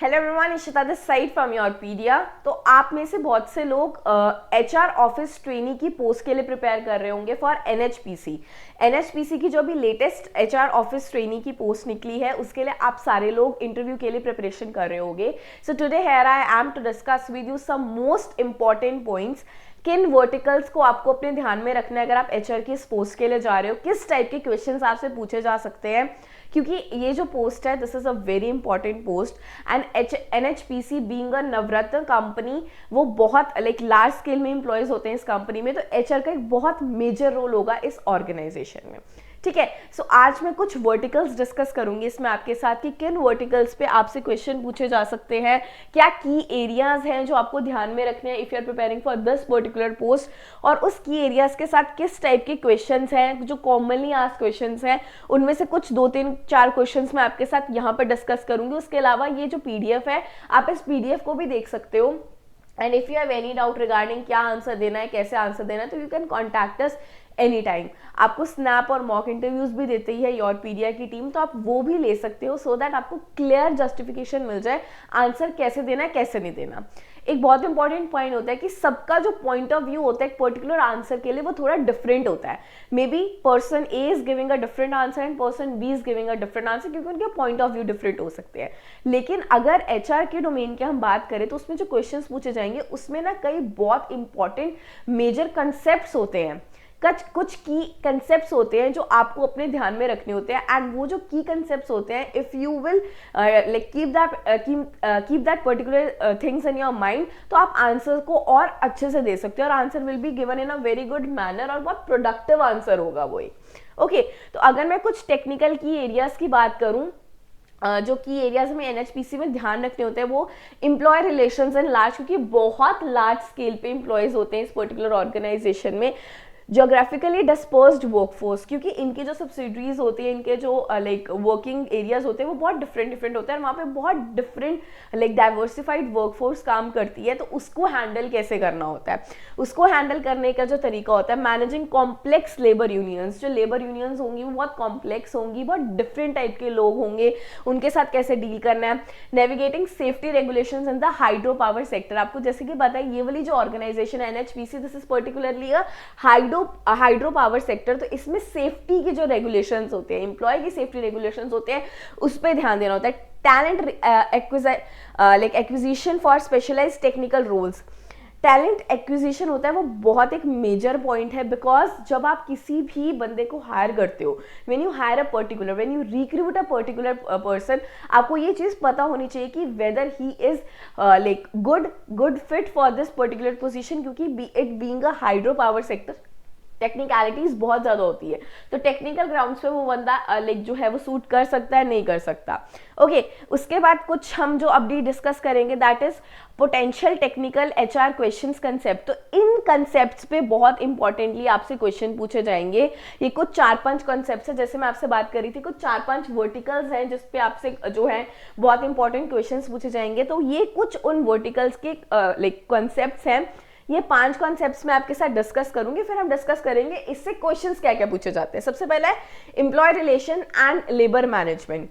Hello everyone, Ishita this side from Yourpedia. तो आप में से बहुत से लोग एचआर ऑफिस ट्रेनी की पोस्ट के लिए प्रिपेयर कर रहे होंगे फॉर एनएचपीसी की जो भी लेटेस्ट एचआर ऑफिस ट्रेनी की पोस्ट निकली है उसके लिए आप सारे लोग इंटरव्यू के लिए प्रिपरेशन कर रहे होंगे। So today here I am to discuss with you some most important points. किन वर्टिकल्स को आपको अपने ध्यान में रखना है अगर आप एचआर की इस पोस्ट के लिए जा रहे हो, किस टाइप के क्वेश्चंस आपसे पूछे जा सकते हैं, क्योंकि ये जो पोस्ट है this is a very important post. And NHPC being a Navratna company, वो बहुत लार्ज स्केल में एम्प्लॉयज होते हैं इस कंपनी में, तो एचआर का एक बहुत मेजर रोल होगा इस ऑर्गेनाइजेशन में। ठीक है, सो आज मैं कुछ वर्टिकल्स डिस्कस करूंगी इसमें आपके साथ कि किन वर्टिकल्स पे आपसे क्वेश्चन पूछे जा सकते हैं, क्या की एरियाज हैं जो आपको ध्यान में रखने हैं if you are preparing for this particular post, और उस की एरियाज के साथ किस टाइप के क्वेश्चंस हैं जो कॉमनली आस्क्ड क्वेश्चंस हैं, उनमें से कुछ 2-3-4 क्वेश्चंस मैं आपके साथ यहाँ पर डिस्कस करूंगी। उसके अलावा ये जो पीडीएफ है, आप इस पीडीएफ को भी देख सकते हो। And if you have any doubt regarding क्या आंसर देना है, कैसे आंसर देना है, तो you can contact us any time. आपको स्नैप और मॉक इंटरव्यूज भी देती है योरपीडिया की टीम, तो आप वो भी ले सकते हो सो दैट आपको क्लियर जस्टिफिकेशन मिल जाए आंसर कैसे देना है कैसे नहीं देना। एक बहुत इंपॉर्टेंट पॉइंट होता है कि सबका जो पॉइंट ऑफ व्यू होता है एक पर्टिकुलर आंसर के लिए वो थोड़ा डिफरेंट होता है। Maybe person A is giving a different answer and person B is giving a different answer, क्योंकि उनके पॉइंट ऑफ व्यू डिफरेंट हो सकते हैं। लेकिन अगर एचआर के डोमेन की हम बात करें तो उसमें जो क्वेश्चंस पूछे जाएंगे उसमें ना कई बहुत इंपॉर्टेंट मेजर कंसेप्ट होते हैं, कुछ की कंसेप्ट्स होते हैं जो आपको अपने ध्यान में रखने होते हैं। एंड वो जो की कंसेप्ट्स होते हैं, if you will keep that particular things in your mind, तो आप आंसर को और अच्छे से दे सकते हो और answer will be given in a very good manner और बहुत प्रोडक्टिव आंसर होगा वो ही। ओके, तो अगर मैं कुछ टेक्निकल की एरियाज की बात करूं, जो की एरियाज में एनएचपीसी में ध्यान रखने होते हैं वो एम्प्लॉय रिलेशंस एंड लार्ज, क्योंकि बहुत लार्ज स्केल पे एम्प्लॉयज होते हैं इस पर्टिकुलर ऑर्गेनाइजेशन में। जोग्राफिकली डिस्पर्स्ड वर्कफोर्स, क्योंकि इनके जो सब्सिडरीज होती है, इनके जो वर्किंग एरियाज होते हैं वो बहुत डिफरेंट होते हैं और वहाँ पे बहुत डिफरेंट डाइवर्सिफाइड वर्कफोर्स काम करती है। तो उसको हैंडल कैसे करना होता है, उसको हैंडल करने का जो तरीका होता है, मैनेजिंग कॉम्प्लेक्स लेबर यूनियंस। जो लेबर यूनियंस होंगी वो बहुत कॉम्प्लेक्स होंगी, बहुत डिफरेंट टाइप के लोग होंगे, उनके साथ कैसे डील करना है। Navigating safety regulations in the hydro power sector, आपको जैसे कि पता है ये वाली जो ऑर्गेनाइजेशन है NHPC, this is particularly a hydro power sector. तो इसमें सेफ्टी के जो रेगुलेशंस होते हैं, एम्प्लॉय की सेफ्टी रेगुलेशंस होते हैं, उस पर ध्यान देना होता है। Talent acquisition for specialised technical roles, talent acquisition होता है वो बहुत एक मेजर पॉइंट है, बिकॉज जब आप किसी भी बंदे को हायर करते हो, when you recruit a particular person, आपको ये चीज पता होनी चाहिए कि whether he is good fit for this particular position, क्योंकि it being a hydro power sector technicalities बहुत ज्यादा होती है। तो टेक्निकल ग्राउंड्स पे वो बंदा जो है वो सूट कर सकता है नहीं कर सकता। ओके, उसके बाद कुछ हम जो अभी डिस्कस करेंगे that is potential technical HR questions concept. तो इन कंसेप्ट्स पे बहुत इंपॉर्टेंटली आपसे क्वेश्चन पूछे जाएंगे। ये कुछ 4-5 कंसेप्ट्स है, जैसे मैं आपसे बात करी थी, कुछ 4-5 वर्टिकल्स हैं जिसपे आपसे जो है बहुत इंपॉर्टेंट क्वेश्चंस पूछे जाएंगे। तो ये कुछ उन वर्टिकल्स के कंसेप्ट्स हैं। ये 5 कॉन्सेप्ट्स मैं आपके साथ डिस्कस करूंगी, फिर हम डिस्कस करेंगे इससे क्वेश्चंस क्या क्या पूछे जाते हैं। सबसे पहला है employ relation and labour management.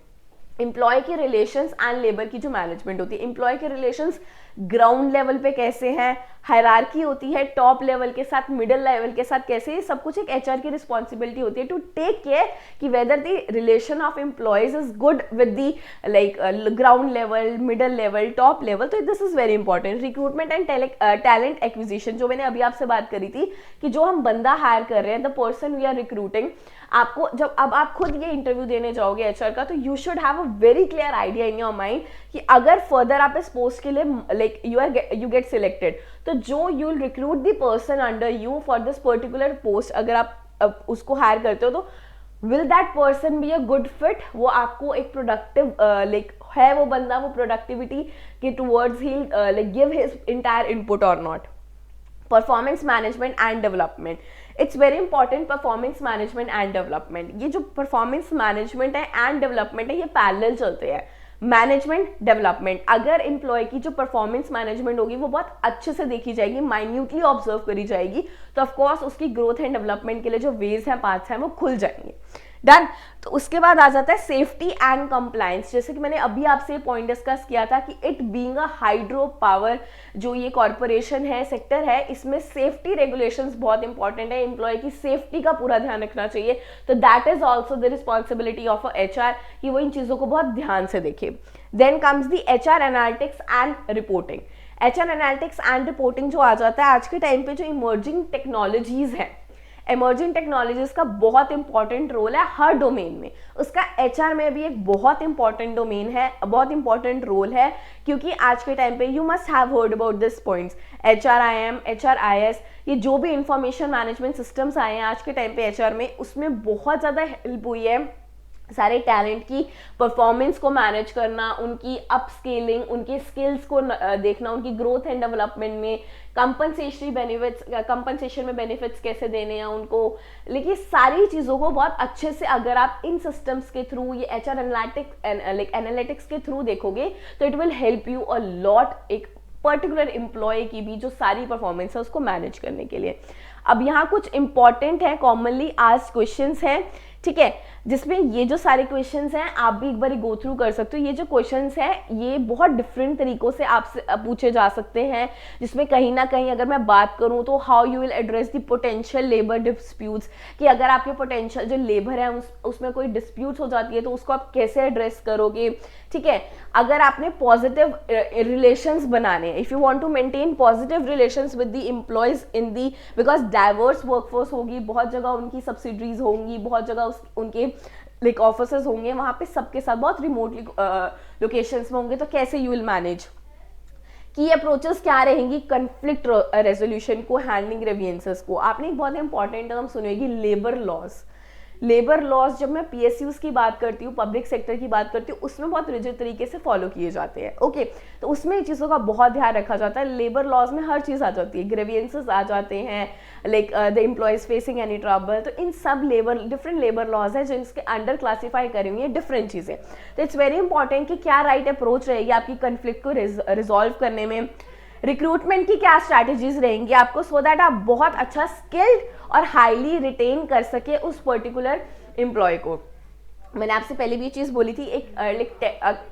Employ की रिलेशंस एंड लेबर की जो मैनेजमेंट होती है, एम्प्लॉय के रिलेशंस ग्राउंड लेवल पे कैसे हैं, हायरार्की होती है टॉप लेवल के साथ, मिडिल लेवल के साथ कैसे, ये सब कुछ एक एचआर की रिस्पॉन्सिबिलिटी होती है टू टेक केयर कि whether the relation of employees is good with the ground level, middle level, top level. तो this is very important. Recruitment and talent acquisition, जो मैंने अभी आपसे बात करी थी कि जो हम बंदा हायर कर रहे हैं, the person we are recruiting, आपको जब अब आप खुद ये इंटरव्यू देने जाओगे एचआर का, तो you should have a very clear idea in your mind कि अगर फर्दर आप इस पोस्ट के लिए यू गेट सिलेक्टेड, तो जो you will recruit the person under you for this particular post, अगर आप उसको हायर करते हो तो will that person be a good fit, वो आपको एक प्रोडक्टिव है वो बंदा, वो प्रोडक्टिविटी के टूवर्ड्स ही गिव हिज इंटायर इनपुट और not. Performance management and development, it's very important. Performance management and development, ये जो परफॉर्मेंस मैनेजमेंट है एंड डेवलपमेंट है, ये पैरेलल चलते हैं। मैनेजमेंट डेवलपमेंट, अगर एम्प्लॉय की जो परफॉर्मेंस मैनेजमेंट होगी वो बहुत अच्छे से देखी जाएगी, माइन्यूटली ऑब्जर्व करी जाएगी, तो ऑफकोर्स उसकी ग्रोथ एंड डेवलपमेंट के लिए जो वेज हैं, पाथ्स हैं, वो खुल जाएंगे। डन। तो उसके बाद आ जाता है सेफ्टी एंड कंप्लायंस। जैसे कि मैंने अभी आपसे पॉइंट डिस्कस किया था कि it being a hydro power जो ये कॉर्पोरेशन है, सेक्टर है, इसमें सेफ्टी रेगुलेशंस बहुत इंपॉर्टेंट है, एम्प्लॉय की सेफ्टी का पूरा ध्यान रखना चाहिए। तो that is also the responsibility of a HR कि वो इन चीज़ों को बहुत ध्यान से देखे। Then comes the HR analytics and reporting. HR analytics and reporting जो आ जाता है, आज के टाइम पे जो इमर्जिंग टेक्नोलॉजीज है, इमर्जिंग टेक्नोलॉजीज का बहुत इंपॉर्टेंट रोल है हर डोमेन में, उसका HR में भी एक बहुत इंपॉर्टेंट डोमेन है, बहुत इंपॉर्टेंट रोल है। क्योंकि आज के टाइम पे you must have heard about this points, HRIM, HRIS, ये जो भी इंफॉर्मेशन मैनेजमेंट सिस्टम्स आए हैं आज के टाइम पे HR में, उसमें बहुत ज़्यादा हेल्प हुई है सारे टैलेंट की परफॉर्मेंस को मैनेज करना, उनकी अपस्केलिंग, उनके स्किल्स को देखना, उनकी ग्रोथ एंड डेवलपमेंट में, कंपनसेशन में बेनिफिट्स कैसे देने हैं उनको। लेकिन सारी चीज़ों को बहुत अच्छे से अगर आप इन सिस्टम्स के थ्रू, ये HR एनालिटिक्स के थ्रू देखोगे तो it will help you a lot एक पर्टिकुलर एम्प्लॉय की भी जो सारी परफॉर्मेंस है उसको मैनेज करने के लिए। अब यहाँ कुछ इंपॉर्टेंट है, कॉमनली आस्क्ड क्वेश्चंस हैं, ठीक है, जिसमें ये जो सारे क्वेश्चंस हैं आप भी एक बार गो थ्रू कर सकते हो। ये जो क्वेश्चंस हैं ये बहुत डिफरेंट तरीकों से आपसे पूछे जा सकते हैं, जिसमें कहीं ना कहीं अगर मैं बात करूं तो how you will address the potential labour disputes, कि अगर आपके पोटेंशियल जो लेबर है उसमें कोई डिस्प्यूट्स हो जाती है तो उसको आप कैसे एड्रेस करोगे, ठीक है। अगर आपने पॉजिटिव रिलेशंस बनाने, if you want to maintain positive relations with the employees in the, because diverse workforce होगी, बहुत जगह उनकी सब्सिडरीज होंगी, बहुत जगह उनके लाइक ऑफिसेज होंगे, वहाँ पे सबके साथ बहुत रिमोटली लोकेशंस में होंगे, तो कैसे यू विल मैनेज, की अप्रोचेस क्या रहेंगी कन्फ्लिक्ट रेजोल्यूशन को, हैंडलिंग ग्रीवियंसेस को। आपने एक बहुत इंपॉर्टेंट टर्म सुनी होगी, लेबर लॉज। लेबर लॉज जब मैं PSUs की बात करती हूँ, पब्लिक सेक्टर की बात करती हूँ, उसमें बहुत रिजिड तरीके से फॉलो किए जाते हैं, ओके। तो उसमें इन चीज़ों का बहुत ध्यान रखा जाता है। लेबर लॉज में हर चीज़ आ जाती है, ग्रीवियंसेस आ जाते हैं, like the employees facing any trouble, तो इन सब डिफरेंट लेबर लॉज है जिनके अंडर क्लासीफाई करी हुई है डिफरेंट चीज़ें। तो इट्स वेरी इंपॉर्टेंट कि क्या राइट अप्रोच रहेगी आपकी कन्फ्लिक्ट को रिजॉल्व करने में, रिक्रूटमेंट की क्या स्ट्रैटेजीज रहेंगी आपको, सो दैट आप बहुत अच्छा स्किल्ड और हाईली रिटेन कर सके उस पर्टिकुलर एम्प्लॉय को। मैंने आपसे पहले भी ये चीज़ बोली थी, एक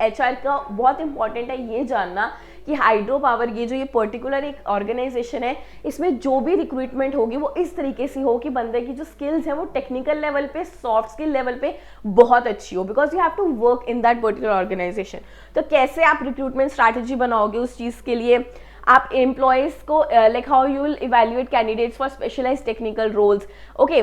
HR का बहुत इंपॉर्टेंट है ये जानना कि हाइड्रो पावर ये जो ये पर्टिकुलर एक ऑर्गेनाइजेशन है, इसमें जो भी रिक्रूटमेंट होगी वो इस तरीके से हो कि बंदे की जो स्किल्स है वो टेक्निकल लेवल पे, सॉफ्ट स्किल लेवल पे बहुत अच्छी हो, because you have to work in that particular organisation. तो कैसे आप रिक्रूटमेंट स्ट्रैटेजी बनाओगे उस चीज़ के लिए, आप एम्प्लॉयज़ को like how you will evaluate candidates for specialised technical roles, okay.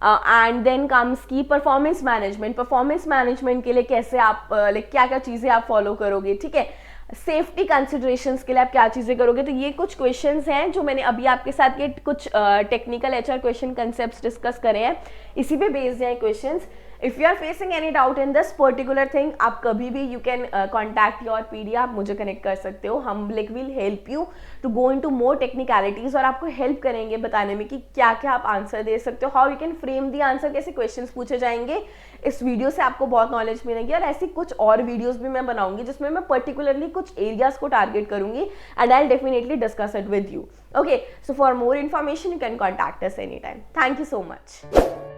And then comes की परफॉर्मेंस मैनेजमेंट। परफॉर्मेंस मैनेजमेंट के लिए कैसे आप लाइक क्या क्या चीज़ें आप फॉलो करोगे, ठीक है। सेफ्टी कंसिडरेशंस के लिए आप क्या चीज़ें करोगे। तो ये कुछ क्वेश्चंस हैं जो मैंने अभी आपके साथ के कुछ technical HR question concept discuss करे हैं, इसी पे बेस्ड हैं questions. If you are facing any doubt in this particular thing, आप कभी भी you can contact your PD, आप मुझे कनेक्ट कर सकते हो। हम like will help you to go into more technicalities, और आपको हेल्प करेंगे बताने में कि क्या क्या आप आंसर दे सकते हो, how you can frame the answer, कैसे क्वेश्चन पूछे जाएंगे। इस वीडियो से आपको बहुत नॉलेज मिलेगी, और ऐसी कुछ और वीडियोज भी मैं बनाऊंगी जिसमें मैं पर्टिकुलरली कुछ एरियाज को टारगेट करूंगी, and I will definitely discuss it with you, okay. So for more information you can contact us any time. Thank you so much.